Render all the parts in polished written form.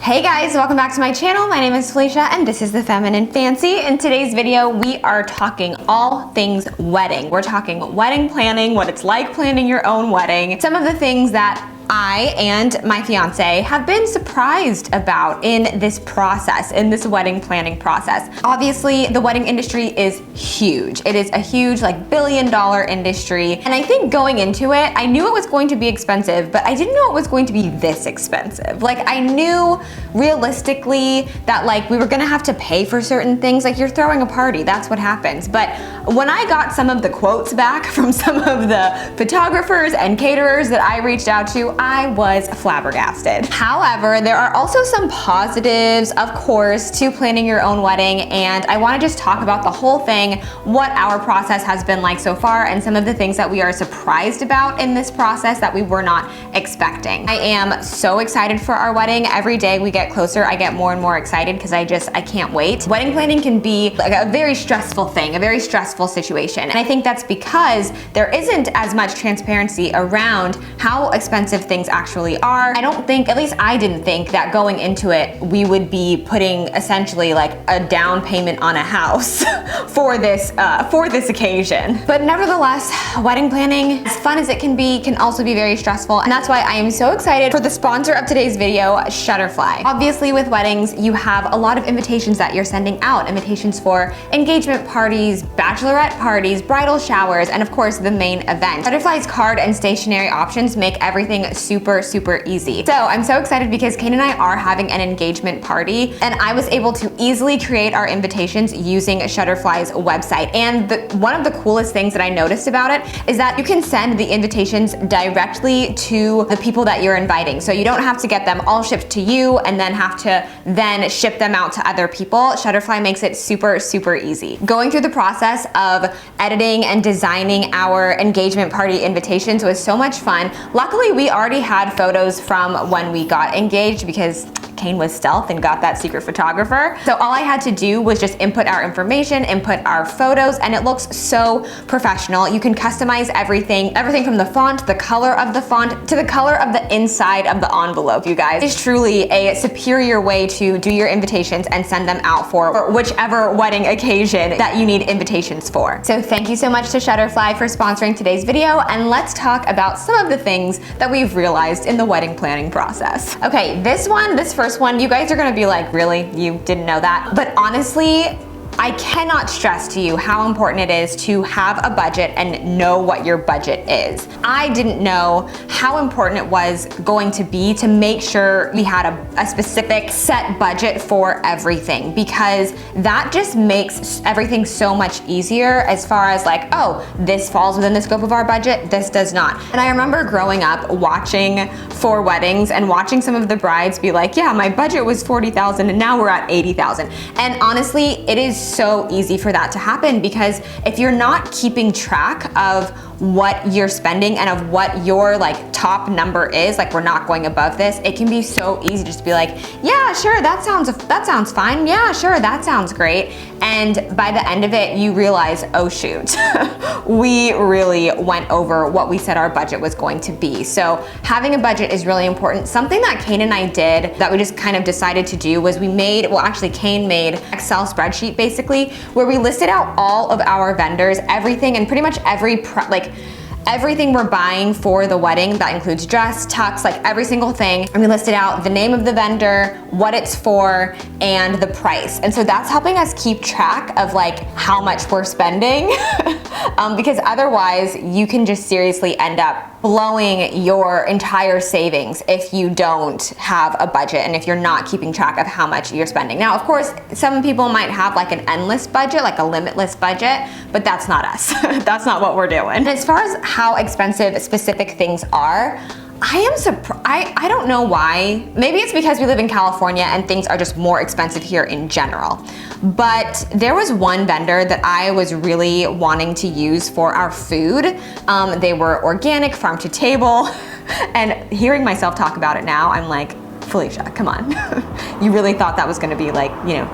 Hey guys, welcome back to my channel. My name is Felicia and this is The Feminine Fancy. In today's video, we are talking all things wedding. We're talking wedding planning, what it's like planning your own wedding, some of the things that I and my fiance have been surprised about in this process, in this wedding planning process. Obviously, the wedding industry is huge. It is a huge, like, billion-dollar industry. And I think going into it, I knew it was going to be expensive, but I didn't know it was going to be this expensive. Like, I knew realistically that, like, we were gonna have to pay for certain things. Like, you're throwing a party, that's what happens. But when I got some of the quotes back from some of the photographers and caterers that I reached out to, I was flabbergasted. However, there are also some positives, of course, to planning your own wedding, and I wanna just talk about the whole thing, what our process has been like so far, and some of the things that we are surprised about in this process that we were not expecting. I am so excited for our wedding. Every day we get closer, I get more and more excited because I can't wait. Wedding planning can be like a very stressful thing, a very stressful situation, and I think that's because there isn't as much transparency around how expensive things actually are. I don't think, at least I didn't think, that going into it we would be putting essentially like a down payment on a house for this occasion. But nevertheless, wedding planning, as fun as it can also be very stressful, and that's why I am so excited for the sponsor of today's video, Shutterfly. Obviously with weddings, you have a lot of invitations that you're sending out, invitations for engagement parties, bachelorette parties, bridal showers, and of course the main event. Shutterfly's card and stationery options make everything super easy. So I'm so excited because Kane and I are having an engagement party, and I was able to easily create our invitations using Shutterfly's website. And one of the coolest things that I noticed about it is that you can send the invitations directly to the people that you're inviting. So you don't have to get them all shipped to you and then have to then ship them out to other people. Shutterfly makes it super easy. Going through the process of editing and designing our engagement party invitations was so much fun. Luckily, we already had photos from when we got engaged because Kane was stealth and got that secret photographer. So all I had to do was just input our information, input our photos, and it looks so professional. You can customize everything from the font, the color of the font, to the color of the inside of the envelope, you guys. It's truly a superior way to do your invitations and send them out for whichever wedding occasion that you need invitations for. So thank you so much to Shutterfly for sponsoring today's video, and let's talk about some of the things that we've realized in the wedding planning process. Okay, this first one, you guys are gonna be like, really? You didn't know that? But honestly, I cannot stress to you how important it is to have a budget and know what your budget is. I didn't know how important it was going to be to make sure we had a specific set budget for everything, because that just makes everything so much easier as far as like, oh, this falls within the scope of our budget, this does not. And I remember growing up watching for weddings and watching some of the brides be like, yeah, my budget was $40,000 and now we're at $80,000. And honestly, it is so easy for that to happen, because if you're not keeping track of what you're spending and of what your like top number is, like we're not going above this, it can be so easy just to be like, yeah, sure, that sounds fine. Yeah, sure, that sounds great. And by the end of it, you realize, oh shoot, we really went over what we said our budget was going to be. So having a budget is really important. Something that Kane and I did that we just kind of decided to do was Kane made an Excel spreadsheet basically, where we listed out all of our vendors, everything, and pretty much everything we're buying for the wedding. That includes dress, tux, like every single thing. And we listed out the name of the vendor, what it's for, and the price. And so that's helping us keep track of like how much we're spending because otherwise you can just seriously end up blowing your entire savings if you don't have a budget and if you're not keeping track of how much you're spending. Now, of course, some people might have like an endless budget, like a limitless budget, but that's not us. That's not what we're doing. And as far as how expensive specific things are, I am surprised. I don't know why. Maybe it's because we live in California and things are just more expensive here in general. But there was one vendor that I was really wanting to use for our food. They were organic, farm to table, and hearing myself talk about it now, I'm like, Felicia, come on. You really thought that was gonna be like, you know,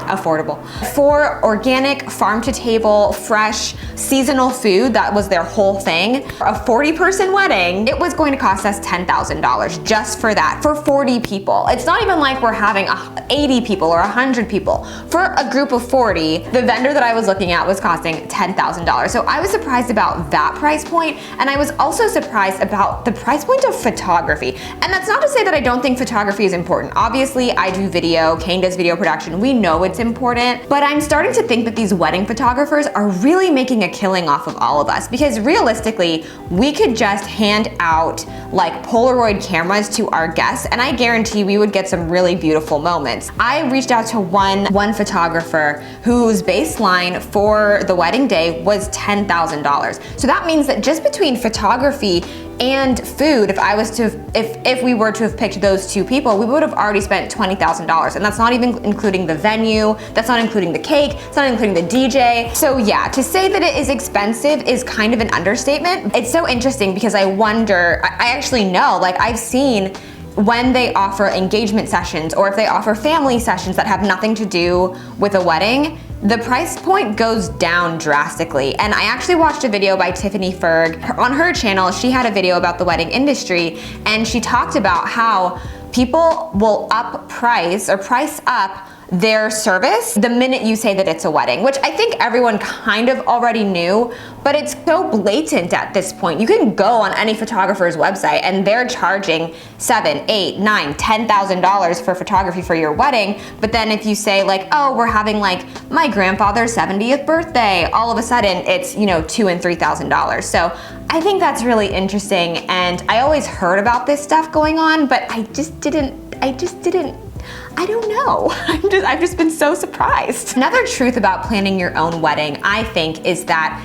affordable. For organic, farm to table, fresh, seasonal food, that was their whole thing. For a 40-person wedding, it was going to cost us $10,000 just for that, for 40 people. It's not even like we're having 80 people or 100 people. For a group of 40, the vendor that I was looking at was costing $10,000. So I was surprised about that price point, and I was also surprised about the price point of photography. And that's not to say that I don't think photography is important. Obviously, I do video, Kane does video production, we know it's important, but I'm starting to think that these wedding photographers are really making a killing off of all of us, because realistically, we could just hand out like Polaroid cameras to our guests, and I guarantee we would get some really beautiful moments. I reached out to one photographer whose baseline for the wedding day was $10,000. So that means that just between photography and food, if we were to have picked those two people, we would have already spent $20,000, and that's not even including the venue, that's not including the cake, it's not including the DJ. So yeah, to say that it is expensive is kind of an understatement. It's so interesting because I wonder, I actually know, like I've seen when they offer engagement sessions or if they offer family sessions that have nothing to do with a wedding, the price point goes down drastically. And I actually watched a video by Tiffany Ferg. On her channel, she had a video about the wedding industry, and she talked about how people will price up their service the minute you say that it's a wedding, which I think everyone kind of already knew, but it's so blatant at this point. You can go on any photographer's website and they're charging $7,000, $8,000, $9,000, $10,000 for photography for your wedding, but then if you say like, oh, we're having like my grandfather's 70th birthday, all of a sudden it's, you know, $2,000 and $3,000. So I think that's really interesting, and I always heard about this stuff going on, but I don't know. I've just been so surprised. Another truth about planning your own wedding, I think, is that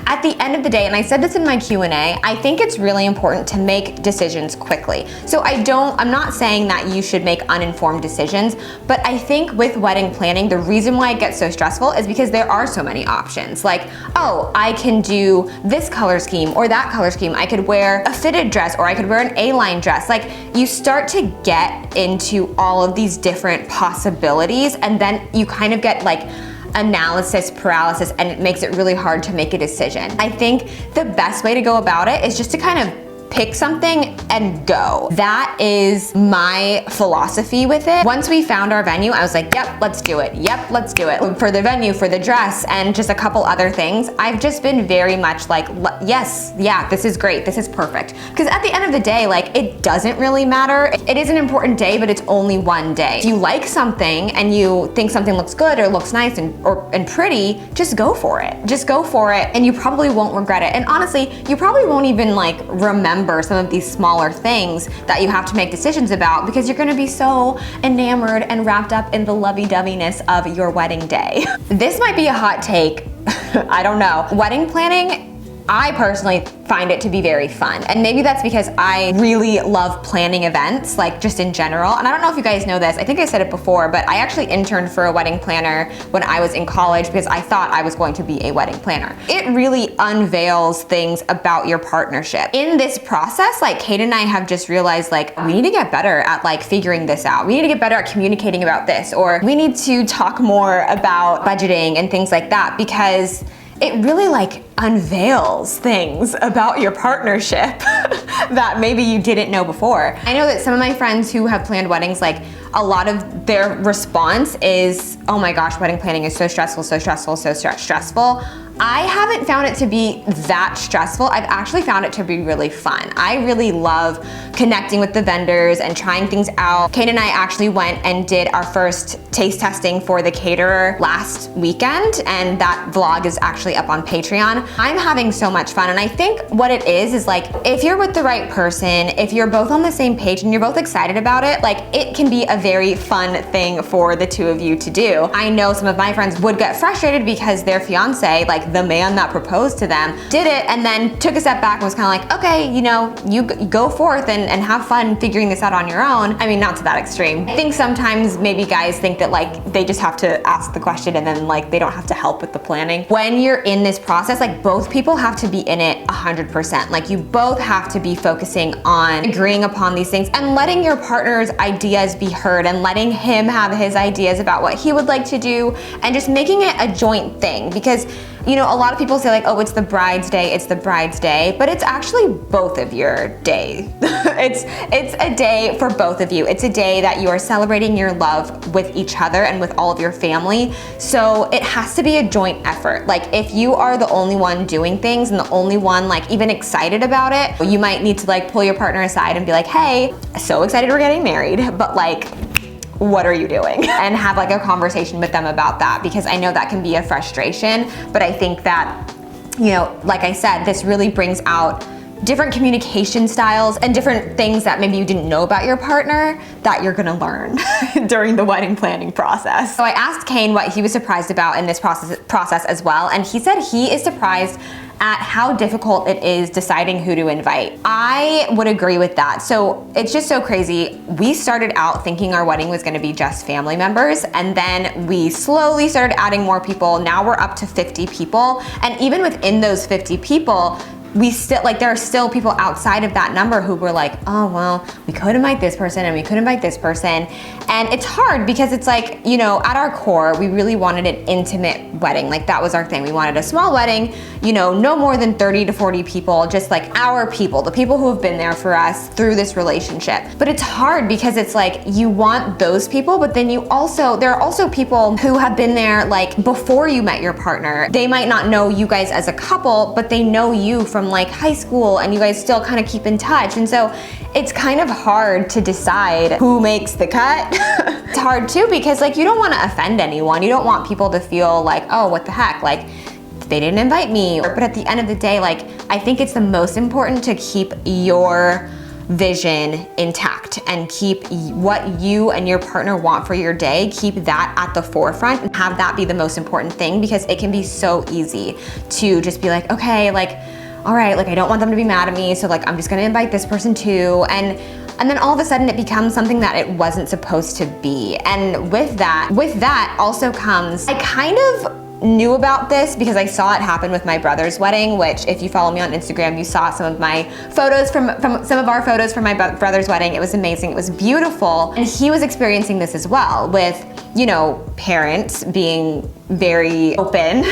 at the end of the day, and I said this in my Q&A, I think it's really important to make decisions quickly. So I'm not saying that you should make uninformed decisions, but I think with wedding planning, the reason why it gets so stressful is because there are so many options. Like, oh, I can do this color scheme or that color scheme. I could wear a fitted dress, or I could wear an A-line dress. Like, you start to get into all of these different possibilities, and then you kind of get like analysis paralysis, and it makes it really hard to make a decision. I think the best way to go about it is just to kind of pick something and go. That is my philosophy with it. Once we found our venue, I was like, yep, let's do it. Yep, let's do it. For the venue, for the dress, and just a couple other things, I've just been very much like, yes, yeah, this is great, this is perfect. Because at the end of the day, like, it doesn't really matter. It is an important day, but it's only one day. If you like something and you think something looks good or looks nice and pretty, just go for it. Just go for it, and you probably won't regret it. And honestly, you probably won't even like remember some of these smaller things that you have to make decisions about, because you're gonna be so enamored and wrapped up in the lovey-doveyness of your wedding day. This might be a hot take, I don't know. Wedding planning, I personally find it to be very fun. And maybe that's because I really love planning events, like just in general. And I don't know if you guys know this, I think I said it before, but I actually interned for a wedding planner when I was in college because I thought I was going to be a wedding planner. It really unveils things about your partnership. In this process, like Kate and I have just realized, like, we need to get better at like figuring this out. We need to get better at communicating about this, or we need to talk more about budgeting and things like that, because it really like unveils things about your partnership that maybe you didn't know before. I know that some of my friends who have planned weddings, like a lot of their response is, oh my gosh, wedding planning is so stressful, so stressful, so stressful. I haven't found it to be that stressful. I've actually found it to be really fun. I really love connecting with the vendors and trying things out. Kate and I actually went and did our first taste testing for the caterer last weekend, and that vlog is actually up on Patreon. I'm having so much fun, and I think what it is like, if you're with the right person, if you're both on the same page and you're both excited about it, like, it can be a very fun thing for the two of you to do. I know some of my friends would get frustrated because their fiance, like, like the man that proposed to them, did it and then took a step back and was kind of like, okay, you know, you go forth and have fun figuring this out on your own. I mean, not to that extreme. I think sometimes maybe guys think that like they just have to ask the question and then like they don't have to help with the planning. When you're in this process, like both people have to be in it 100%. Like you both have to be focusing on agreeing upon these things and letting your partner's ideas be heard and letting him have his ideas about what he would like to do and just making it a joint thing. Because, you know, a lot of people say like, oh, it's the bride's day, it's the bride's day, but it's actually both of your day. It's a day for both of you. It's a day that you are celebrating your love with each other and with all of your family. So it has to be a joint effort. Like if you are the only one doing things and the only one like even excited about it, you might need to like pull your partner aside and be like, hey, so excited we're getting married, but like, what are you doing? And have like a conversation with them about that, because I know that can be a frustration, but I think that, you know, like I said, this really brings out different communication styles and different things that maybe you didn't know about your partner that you're gonna learn during the wedding planning process. So I asked Kane what he was surprised about in this process as well, and he said he is surprised at how difficult it is deciding who to invite. I would agree with that. So it's just so crazy. We started out thinking our wedding was gonna be just family members, and then we slowly started adding more people. Now we're up to 50 people, and even within those 50 people, we still, like, there are still people outside of that number who were like, oh, well, we could invite this person and we could invite this person. And it's hard because it's like, you know, at our core, we really wanted an intimate wedding. Like that was our thing. We wanted a small wedding, you know, no more than 30 to 40 people, just like our people, the people who have been there for us through this relationship. But it's hard because it's like, you want those people, but then there are also people who have been there like before you met your partner. They might not know you guys as a couple, but they know you from like high school and you guys still kind of keep in touch. And so it's kind of hard to decide who makes the cut. It's hard too because like you don't want to offend anyone. You don't want people to feel like, oh, what the heck, like they didn't invite me. But at the end of the day, like I think it's the most important to keep your vision intact and keep what you and your partner want for your day, keep that at the forefront and have that be the most important thing, because it can be so easy to just be like, okay, like, all right, like I don't want them to be mad at me, so like I'm just gonna invite this person too. And then all of a sudden it becomes something that it wasn't supposed to be. And with that also comes, I kind of knew about this because I saw it happen with my brother's wedding, which if you follow me on Instagram, you saw some of my photos from some of our photos from my brother's wedding. It was amazing, it was beautiful. And he was experiencing this as well with, you know, parents being very open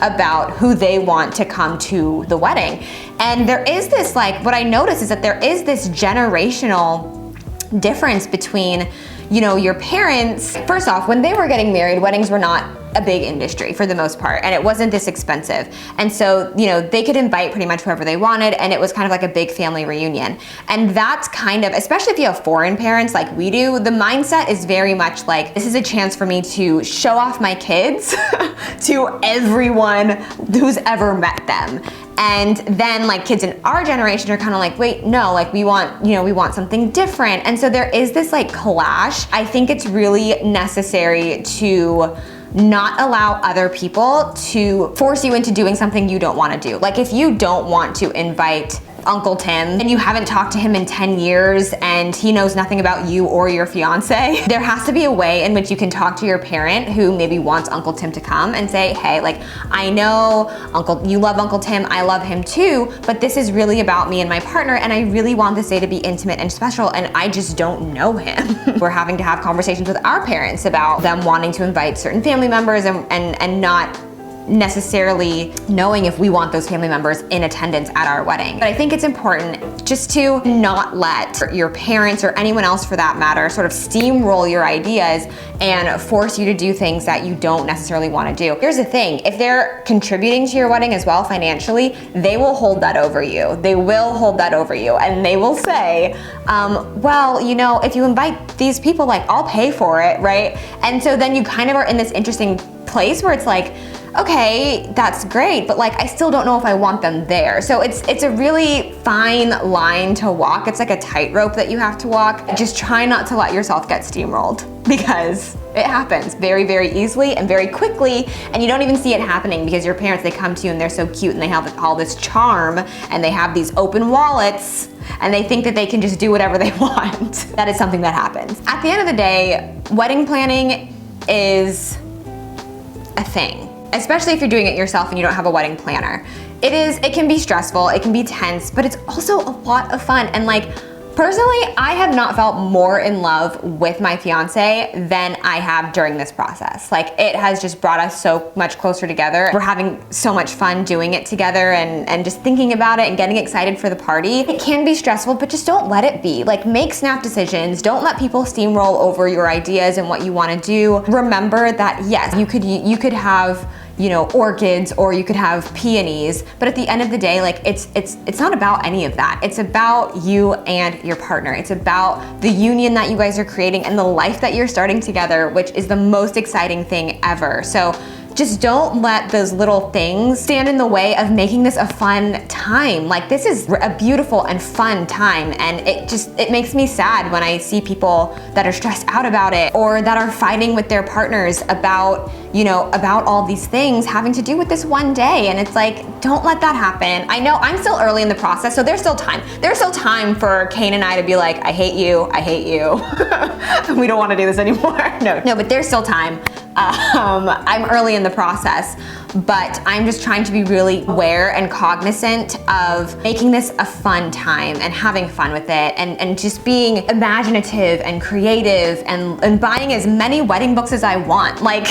about who they want to come to the wedding. And there is this, like, what I noticed is that there is this generational difference between, you know, your parents. First off, when they were getting married, weddings were not a big industry for the most part, and it wasn't this expensive. And so, you know, they could invite pretty much whoever they wanted, and it was kind of like a big family reunion. And that's kind of, especially if you have foreign parents like we do, the mindset is very much like, this is a chance for me to show off my kids to everyone who's ever met them. And then like kids in our generation are kind of like, wait, no, like we want something different. And so there is this like clash. I think it's really necessary to not allow other people to force you into doing something you don't want to do. Like if you don't want to invite Uncle Tim and you haven't talked to him in 10 years and he knows nothing about you or your fiance, there has to be a way in which you can talk to your parent who maybe wants Uncle Tim to come and say, hey, like I know you love Uncle Tim, I love him too, but this is really about me and my partner, and I really want this day to be intimate and special, and I just don't know him. We're having to have conversations with our parents about them wanting to invite certain family members and not necessarily knowing if we want those family members in attendance at our wedding. But I think it's important just to not let your parents or anyone else for that matter sort of steamroll your ideas and force you to do things that you don't necessarily want to do. Here's the thing, if they're contributing to your wedding as well financially, they will hold that over you. They will hold that over you, and they will say, well, you know, if you invite these people, like I'll pay for it, right? And so then you kind of are in this interesting place where it's like, okay, that's great, but like I still don't know if I want them there. So it's a really fine line to walk. It's like a tightrope that you have to walk. Just try not to let yourself get steamrolled, because It happens very, very easily and very quickly, and you don't even see it happening because your parents, they come to you and they're so cute and they have all this charm and they have these open wallets and they think that they can just do whatever they want. That is something that happens. At the end of the day, wedding planning is a thing, especially if you're doing it yourself and you don't have a wedding planner. It can be stressful, it can be tense, but it's also a lot of fun. And like, personally, I have not felt more in love with my fiance than I have during this process. Like, it has just brought us so much closer together. We're having so much fun doing it together and just thinking about it and getting excited for the party. It can be stressful, but just don't let it be. Like, make snap decisions. Don't let people steamroll over your ideas and what you want to do. Remember that, yes, you could have, you know, orchids or you could have peonies, but at the end of the day, like, it's not about any of that. It's about you and your partner. It's about the union that you guys are creating and the life that you're starting together, which is the most exciting thing ever. So just don't let those little things stand in the way of making this a fun time. Like, this is a beautiful and fun time, and it makes me sad when I see people that are stressed out about it or that are fighting with their partners about, you know, about all these things having to do with this one day. And it's like, don't let that happen. I know I'm still early in the process, so there's still time. There's still time for Kane and I to be like, I hate you, we don't want to do this anymore. No, but there's still time. I'm early in the process, but I'm just trying to be really aware and cognizant of making this a fun time and having fun with it and just being imaginative and creative and buying as many wedding books as I want. Like,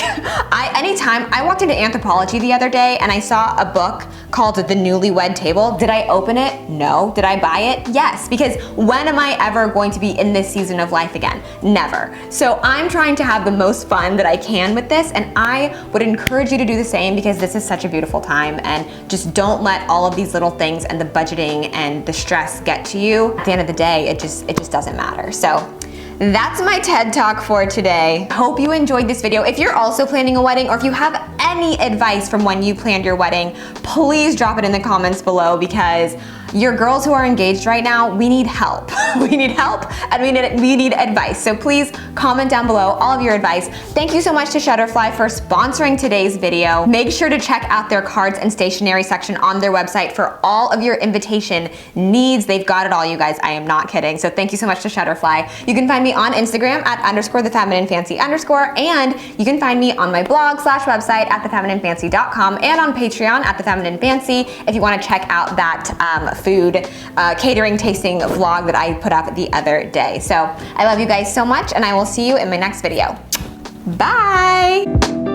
anytime I walked into Anthropologie the other day and I saw a book called The Newlywed Table. Did I open it? No. Did I buy it? Yes, because when am I ever going to be in this season of life again? Never. So I'm trying to have the most fun that I can with this, and I would encourage you to do the same because this is such a beautiful time, and just don't let all of these little things and the budgeting and the stress get to you. At the end of the day, it just doesn't matter. So that's my TED Talk for today. Hope you enjoyed this video. If you're also planning a wedding, or if you have any advice from when you planned your wedding, please drop it in the comments below, because your girls who are engaged right now, we need help. We need help and we need advice. So please comment down below all of your advice. Thank you so much to Shutterfly for sponsoring today's video. Make sure to check out their cards and stationery section on their website for all of your invitation needs. They've got it all, you guys. I am not kidding. So thank you so much to Shutterfly. You can find me on Instagram at _thefemininefancy_, and you can find me on my blog / website at thefemininefancy.com, and on Patreon at thefemininefancy if you want to check out that food catering tasting vlog that I put up the other day. So I love you guys so much, and I will see you in my next video. Bye!